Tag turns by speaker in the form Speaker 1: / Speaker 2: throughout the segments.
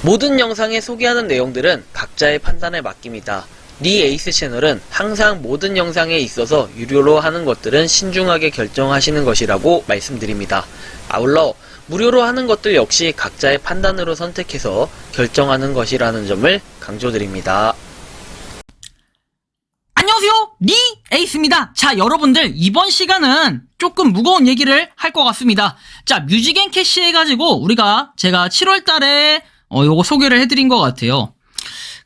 Speaker 1: 모든 영상에 소개하는 내용들은 각자의 판단에 맡깁니다. 니 에이스 채널은 항상 모든 영상에 있어서 유료로 하는 것들은 신중하게 결정하시는 것이라고 말씀드립니다. 아울러 무료로 하는 것들 역시 각자의 판단으로 선택해서 결정하는 것이라는 점을 강조드립니다.
Speaker 2: 안녕하세요, 니 에이스입니다. 자, 여러분들 이번 시간은 조금 무거운 얘기를 할 것 같습니다. 자, 뮤직 앤 캐시 해가지고 제가 7월달에 요거 소개를 해드린 것 같아요.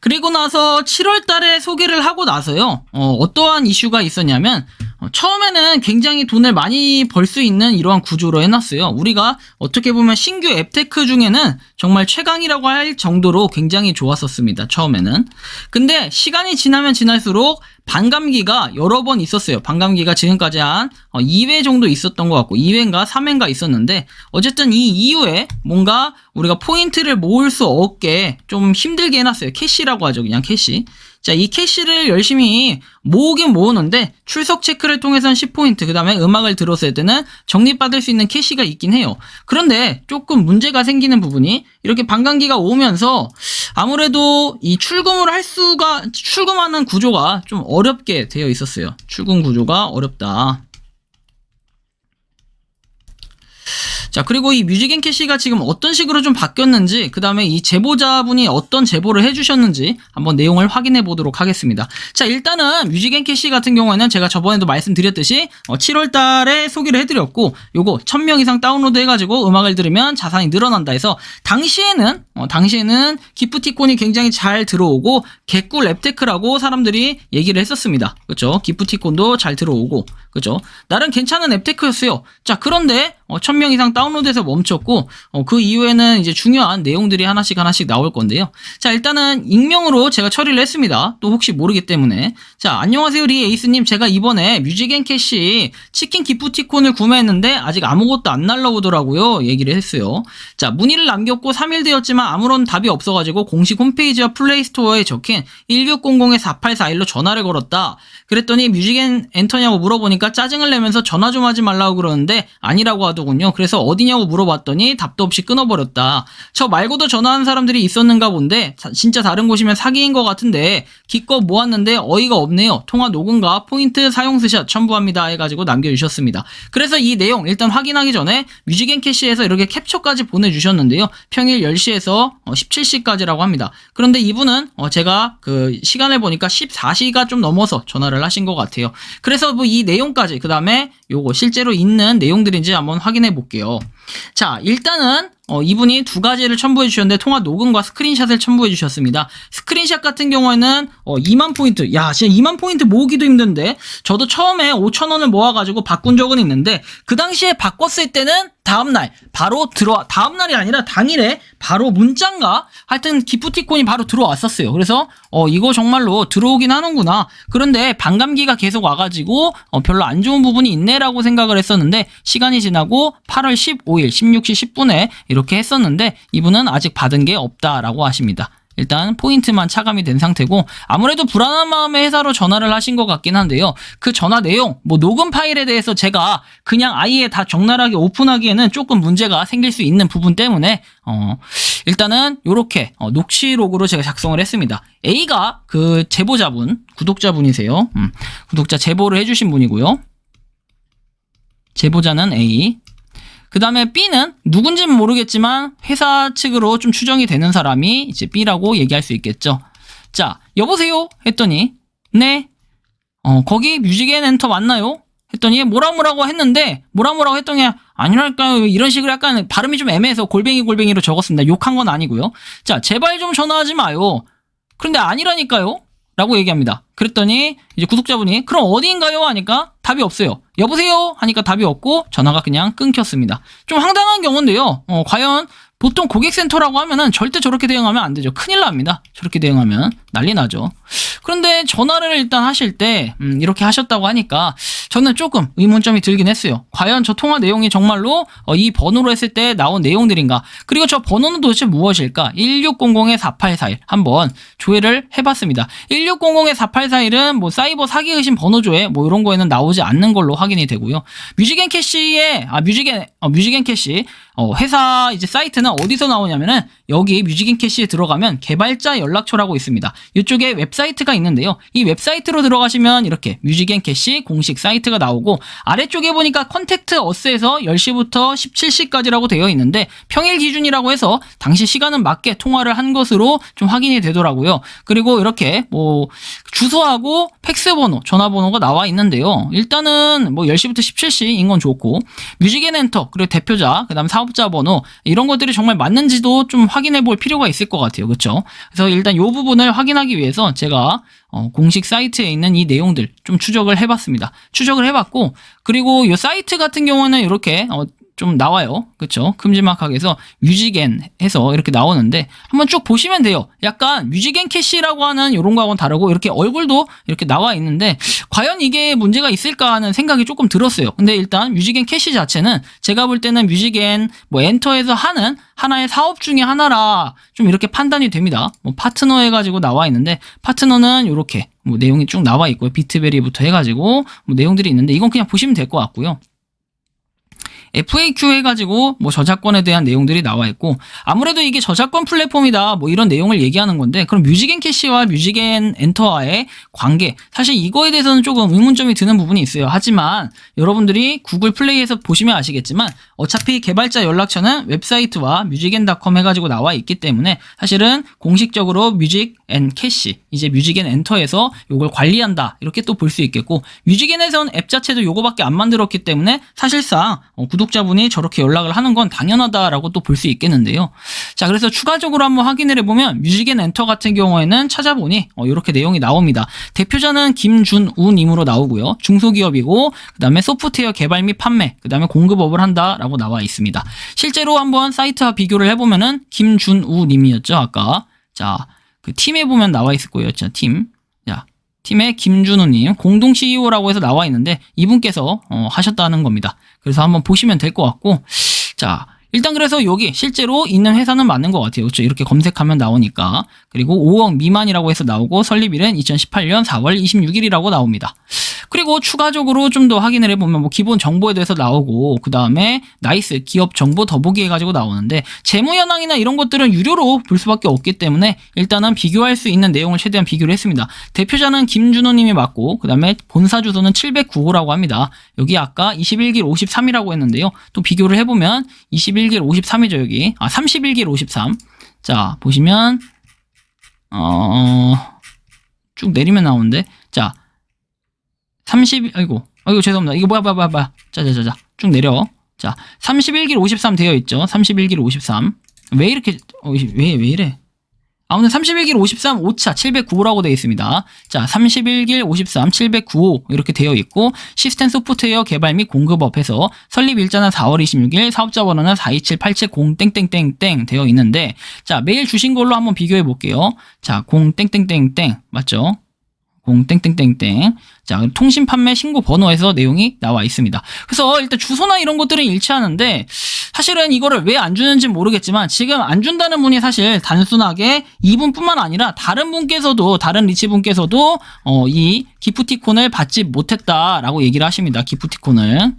Speaker 2: 그리고 나서 7월달에 소개를 하고 나서요, 어떠한 이슈가 있었냐면, 처음에는 굉장히 돈을 많이 벌 수 있는 이러한 구조로 해놨어요. 우리가 어떻게 보면 신규 앱테크 중에는 정말 최강이라고 할 정도로 굉장히 좋았었습니다. 처음에는. 근데 시간이 지나면 지날수록 반감기가 여러 번 있었어요. 반감기가 지금까지 한 2회 정도 있었던 것 같고, 2회인가 3회인가 있었는데, 어쨌든 이 이후에 뭔가 우리가 포인트를 모을 수 없게 좀 힘들게 해놨어요. 캐시라고 하죠. 그냥 캐시. 자, 이 캐시를 열심히 모으긴 모으는데 출석 체크를 통해서는 10포인트, 그 다음에 음악을 들었을 때는 적립받을 수 있는 캐시가 있긴 해요. 그런데 조금 문제가 생기는 부분이, 이렇게 반감기가 오면서 아무래도 이 출금하는 구조가 좀 어렵게 되어 있었어요. 출금 구조가 어렵다. 자, 그리고 이 뮤직 앤 캐시가 지금 어떤 식으로 좀 바뀌었는지, 그 다음에 이 제보자분이 어떤 제보를 해주셨는지 한번 내용을 확인해 보도록 하겠습니다. 자, 일단은 뮤직 앤 캐시 같은 경우에는 제가 저번에도 말씀드렸듯이 7월 달에 소개를 해드렸고, 요거 1000명 이상 다운로드 해가지고 음악을 들으면 자산이 늘어난다 해서, 당시에는 기프티콘이 굉장히 잘 들어오고 개꿀 앱테크라고 사람들이 얘기를 했었습니다. 그쵸? 기프티콘도 잘 들어오고, 그죠? 나름 괜찮은 앱테크였어요. 자, 그런데 1000명 이상 다운로드해서 멈췄고, 그 이후에는 이제 중요한 내용들이 하나씩 나올 건데요. 자, 일단은 익명으로 제가 처리를 했습니다. 또 혹시 모르기 때문에. 자, 안녕하세요, 리 에이스님. 제가 이번에 뮤직 앤 캐시 치킨 기프티콘을 구매했는데 아직 아무것도 안 날라오더라고요. 얘기를 했어요. 자, 문의를 남겼고 3일 되었지만 아무런 답이 없어가지고 공식 홈페이지와 플레이스토어에 적힌 1600-4841로 전화를 걸었다. 그랬더니 뮤직 앤 엔터냐고 물어보니까 짜증을 내면서 전화 좀 하지 말라고 그러는데 아니라고 하더군요. 그래서 어디냐고 물어봤더니 답도 없이 끊어버렸다. 저 말고도 전화하는 사람들이 있었는가 본데 진짜 다른 곳이면 사기인 것 같은데 기껏 모았는데 어이가 없네요. 통화 녹음과 포인트 사용 스샷 첨부합니다 해가지고 남겨주셨습니다. 그래서 이 내용 일단 확인하기 전에 뮤직 앤 캐시에서 이렇게 캡처까지 보내주셨는데요. 평일 10시에서 17시까지라고 합니다. 그런데 이분은 제가 그 시간을 보니까 14시가 좀 넘어서 전화를 하신 것 같아요. 그래서 뭐 이 내용까지, 그 다음에 요거 실제로 있는 내용들인지 한번 확인해 볼게요. 자, 일단은 이분이 두 가지를 첨부해 주셨는데 통화 녹음과 스크린샷을 첨부해 주셨습니다. 스크린샷 같은 경우에는 2만 포인트. 야, 진짜 2만 포인트 모으기도 힘든데, 저도 처음에 5,000원을 모아가지고 바꾼 적은 있는데, 그 당시에 바꿨을 때는 다음날이 아니라 당일에 바로 문자인가? 하여튼 기프티콘이 바로 들어왔었어요. 그래서 이거 정말로 들어오긴 하는구나. 그런데 반감기가 계속 와가지고 별로 안 좋은 부분이 있네라고 생각을 했었는데, 시간이 지나고 8월 15일 16시 10분에 이렇게 했었는데 이분은 아직 받은 게 없다라고 하십니다. 일단 포인트만 차감이 된 상태고, 아무래도 불안한 마음에 회사로 전화를 하신 것 같긴 한데요. 그 전화 내용, 녹음 파일에 대해서 제가 그냥 아예 다 적나라하게 오픈하기에는 조금 문제가 생길 수 있는 부분 때문에 일단은 요렇게 녹취록으로 제가 작성을 했습니다. A가 그 제보자분, 구독자분이세요. 구독자 제보를 해주신 분이고요. 제보자는 A. 그 다음에 B는 누군지는 모르겠지만 회사 측으로 좀 추정이 되는 사람이 이제 B라고 얘기할 수 있겠죠. 자, 여보세요? 했더니 네. 거기 뮤직 앤 엔터 맞나요? 했더니 뭐라고 했는데, 뭐라고 했더니 아니랄까요? 이런 식으로 약간 발음이 좀 애매해서 골뱅이로 적었습니다. 욕한 건 아니고요. 자, 제발 좀 전화하지 마요. 그런데 아니라니까요? 라고 얘기합니다. 그랬더니 이제 구독자분이 그럼 어디인가요? 하니까 답이 없어요. 여보세요? 하니까 답이 없고 전화가 그냥 끊겼습니다. 좀 황당한 경우인데요. 과연 보통 고객센터라고 하면은 절대 저렇게 대응하면 안 되죠. 큰일 납니다. 저렇게 대응하면 난리 나죠. 그런데 전화를 일단 하실 때 이렇게 하셨다고 하니까 저는 조금 의문점이 들긴 했어요. 과연 저 통화 내용이 정말로 이 번호로 했을 때 나온 내용들인가? 그리고 저 번호는 도대체 무엇일까? 1600-4841 한번 조회를 해봤습니다. 1600-4841은 뭐 사이버 사기 의심 번호조회 뭐 이런 거에는 나오지 않는 걸로 확인이 되고요. 뮤직 앤 캐시 회사 이제 사이트는 어디서 나오냐면은 여기 뮤직앤 캐시에 들어가면 개발자 연락처라고 있습니다. 이쪽에 웹사이트가 있는데요. 이 웹사이트로 들어가시면 이렇게 뮤직앤 캐시 공식 사이트가 나오고 아래쪽에 보니까 컨택트 어스에서 10시부터 17시까지라고 되어 있는데 평일 기준이라고 해서 당시 시간은 맞게 통화를 한 것으로 좀 확인이 되더라고요. 그리고 이렇게 뭐 주소하고 팩스 번호, 전화번호가 나와 있는데요. 일단은 뭐 10시부터 17시인 건 좋고 뮤직앤 엔터 그리고 대표자 그다음 사업자 번호 이런 것들이 정말 맞는지도 좀 확인해 볼 필요가 있을 것 같아요. 그렇죠? 그래서 일단 이 부분을 확인하기 위해서 제가 공식 사이트에 있는 이 내용들 좀 추적을 해봤습니다. 추적을 해봤고 그리고 이 사이트 같은 경우는 이렇게 좀 나와요. 그쵸? 큼지막하게 해서 뮤직앤 해서 이렇게 나오는데 한번 쭉 보시면 돼요. 약간 뮤직앤 캐시라고 하는 이런 거하고는 다르고 이렇게 얼굴도 이렇게 나와 있는데 과연 이게 문제가 있을까 하는 생각이 조금 들었어요. 근데 일단 뮤직앤 캐시 자체는 제가 볼 때는 뮤직앤 뭐 엔터에서 하는 하나의 사업 중에 하나라 좀 이렇게 판단이 됩니다. 뭐 파트너 해가지고 나와 있는데 파트너는 이렇게 뭐 내용이 쭉 나와 있고요. 비트베리부터 해가지고 뭐 내용들이 있는데 이건 그냥 보시면 될 것 같고요. FAQ 해가지고 뭐 저작권에 대한 내용들이 나와 있고 아무래도 이게 저작권 플랫폼이다 뭐 이런 내용을 얘기하는 건데 그럼 뮤직앤 캐시와 뮤직앤 엔터와의 관계 사실 이거에 대해서는 조금 의문점이 드는 부분이 있어요. 하지만 여러분들이 구글 플레이에서 보시면 아시겠지만 어차피 개발자 연락처는 웹사이트와 뮤직앤닷컴 해가지고 나와 있기 때문에 사실은 공식적으로 뮤직앤 캐시 이제 뮤직앤 엔터에서 요걸 관리한다 이렇게 또 볼 수 있겠고 뮤직앤에서는 앱 자체도 요거밖에 안 만들었기 때문에 사실상 구독자분이 저렇게 연락을 하는 건 당연하다라고 또 볼 수 있겠는데요. 자, 그래서 추가적으로 한번 확인을 해보면 뮤직앤 엔터 같은 경우에는 찾아보니 이렇게 내용이 나옵니다. 대표자는 김준우님으로 나오고요. 중소기업이고 그 다음에 소프트웨어 개발 및 판매 그 다음에 공급업을 한다라고 나와 있습니다. 실제로 한번 사이트와 비교를 해보면은 김준우님이었죠 아까. 자, 그 팀에 보면 나와 있을 거예요. 자, 팀의 김준우님 공동 CEO라고 해서 나와 있는데 이분께서 하셨다는 겁니다. 그래서 한번 보시면 될 것 같고 자 일단 그래서 여기 실제로 있는 회사는 맞는 것 같아요. 그렇죠? 이렇게 검색하면 나오니까. 그리고 5억 미만이라고 해서 나오고 설립일은 2018년 4월 26일이라고 나옵니다. 그리고 추가적으로 좀 더 확인을 해보면 뭐 기본 정보에 대해서 나오고 그 다음에 나이스 기업 정보 더보기 해가지고 나오는데 재무 현황이나 이런 것들은 유료로 볼 수밖에 없기 때문에 일단은 비교할 수 있는 내용을 최대한 비교를 했습니다. 대표자는 김준호님이 맞고 그 다음에 본사 주소는 709호라고 합니다. 여기 아까 21길 53이라고 했는데요. 또 비교를 해보면 21길 53이죠 여기. 31길 53. 자 보시면 쭉 내리면 나오는데 자 아이고 죄송합니다. 이거 뭐야. 자자자자 쭉 내려. 자 31길 53 되어 있죠. 31길 53. 왜 이렇게 왜 이래? 아무튼 31길 53 5차 709호라고 되어 있습니다. 자 31길 53 709호 이렇게 되어 있고 시스템 소프트웨어 개발 및 공급업 해서 설립 일자는 4월 26일 사업자 번호는 427870 되어 있는데 자 메일 주신 걸로 한번 비교해 볼게요. 자 0 맞죠? 0 자 통신 판매 신고 번호에서 내용이 나와 있습니다. 그래서 일단 주소나 이런 것들은 일치하는데 사실은 이거를 왜 안 주는지 모르겠지만 지금 안 준다는 분이 사실 단순하게 이분뿐만 아니라 다른 분께서도 다른 리치 분께서도 이 기프티콘을 받지 못했다라고 얘기를 하십니다. 기프티콘을.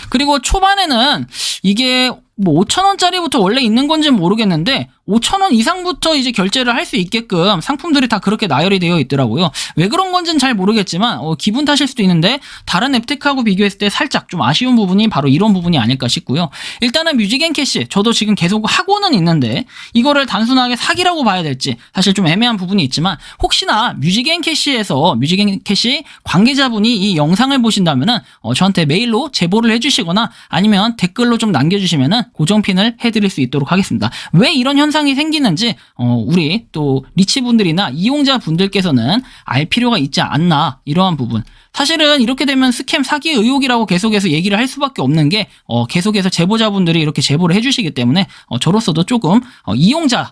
Speaker 2: 그리고 초반에는 이게 뭐 5,000원짜리부터 원래 있는 건지는 모르겠는데 5,000원 이상부터 이제 결제를 할 수 있게끔 상품들이 다 그렇게 나열이 되어 있더라고요. 왜 그런 건지는 잘 모르겠지만 기분 탓일 수도 있는데 다른 앱테크하고 비교했을 때 살짝 좀 아쉬운 부분이 바로 이런 부분이 아닐까 싶고요. 일단은 뮤직앤 캐시 저도 지금 계속 하고는 있는데 이거를 단순하게 사기라고 봐야 될지 사실 좀 애매한 부분이 있지만 혹시나 뮤직앤 캐시에서 뮤직앤 캐시 관계자분이 이 영상을 보신다면은 저한테 메일로 제보를 해주시거나 아니면 댓글로 좀 남겨주시면은 고정핀을 해드릴 수 있도록 하겠습니다. 왜 이런 현상이 생기는지 우리 또 리치분들이나 이용자분들께서는 알 필요가 있지 않나 이러한 부분. 사실은 이렇게 되면 스캠 사기 의혹이라고 계속해서 얘기를 할 수밖에 없는 게 계속해서 제보자분들이 이렇게 제보를 해주시기 때문에 저로서도 조금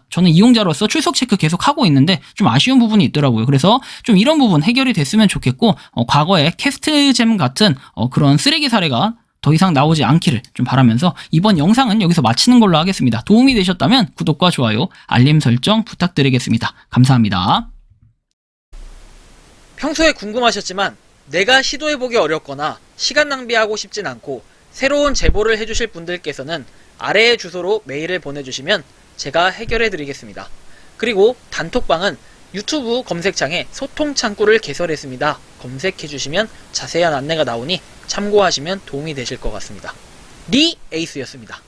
Speaker 2: 저는 이용자로서 출석 체크 계속 하고 있는데 좀 아쉬운 부분이 있더라고요. 그래서 좀 이런 부분 해결이 됐으면 좋겠고 과거에 캐스트잼 같은 그런 쓰레기 사례가 더 이상 나오지 않기를 좀 바라면서 이번 영상은 여기서 마치는 걸로 하겠습니다. 도움이 되셨다면 구독과 좋아요, 알림 설정 부탁드리겠습니다. 감사합니다.
Speaker 1: 평소에 궁금하셨지만 내가 시도해보기 어렵거나 시간 낭비하고 싶진 않고 새로운 제보를 해주실 분들께서는 아래의 주소로 메일을 보내주시면 제가 해결해 드리겠습니다. 그리고 단톡방은 유튜브 검색창에 소통 창구를 개설했습니다. 검색해 주시면 자세한 안내가 나오니 참고하시면 도움이 되실 것 같습니다. 리 에이스였습니다.